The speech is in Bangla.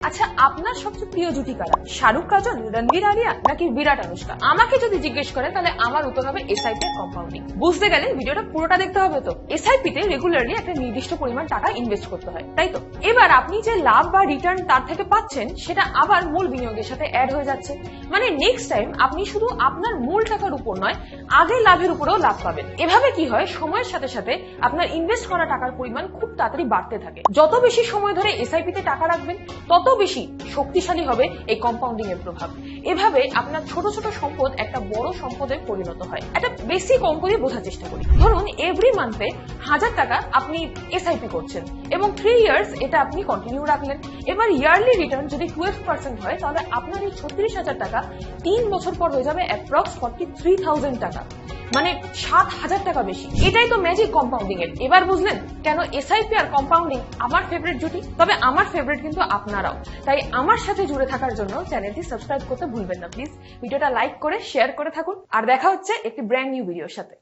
আচ্ছা, আপনার সবচেয়ে প্রিয় জুটি কারা? শাহরুখ কাজল, রণবীর আলিয়া নাকি বিরাট অনুষ্কা? আমাকে যদি জিজ্ঞেস করেন তাহলে আমার উত্তর হবে এসআইপি এর কম্পাউন্ডিং। বুঝতে গেলে ভিডিওটা পুরোটা দেখতে হবে। তো এসআইপি তে রেগুলারলি একটা নির্দিষ্ট পরিমাণ টাকা ইনভেস্ট করতে হয়, তাই তো? এবার আপনি যে লাভ বা রিটার্ন তার থেকে পাচ্ছেন সেটা আবার মূল বিনিয়োগের সাথে অ্যাড হয়ে যাচ্ছে। মানে নেক্সট টাইম আপনি শুধু আপনার মূল টাকার উপর নয়, আগে লাভের উপরেও লাভ পাবেন। এভাবে কি হয়, সময়ের সাথে সাথে আপনার ইনভেস্ট করা টাকার পরিমাণ খুব তাড়াতাড়ি বাড়তে থাকে। যত বেশি সময় ধরে এসআইপি তে টাকা রাখবেন তত বেশি শক্তিশালী হবে এই কম্পাউন্ডিং এর প্রভাব। এভাবে আপনার ছোট ছোট সম্পদ একটা বড় সম্পদে পরিণত হয়। একটা বেসিক অঙ্ক দিয়ে বোঝার চেষ্টা করি। ধরুন এভরি মান্থে 1000 টাকা আপনি এসআইপি করছেন এবং 3 ইয়ার্স এটা আপনি কন্টিনিউ রাখলেন। এবার ইয়ারলি রিটার্ন যদি 12% হয় তাহলে আপনার এই 36,000 টাকা 3 বছর পর হয়ে যাবে অ্যাপ্রক্স 43,000 টাকা, মানে 7,000 টাকা বেশি। এটাই তো ম্যাজিক কম্পাউন্ডিং এর। এবার বুঝলেন কেন এসআইপি আর কম্পাউন্ডিং আমার ফেভারিট জুটি? তবে আমার ফেভারিট কিন্তু আপনারাও। তাই আমার সাথে জুড়ে থাকার জন্য চ্যানেলটি সাবস্ক্রাইব করতে ভুলবেন না প্লিজ। ভিডিওটা লাইক করে শেয়ার করে থাকুন, আর দেখা হচ্ছে একটি ব্র্যান্ড নিউ ভিডিওর সাথে।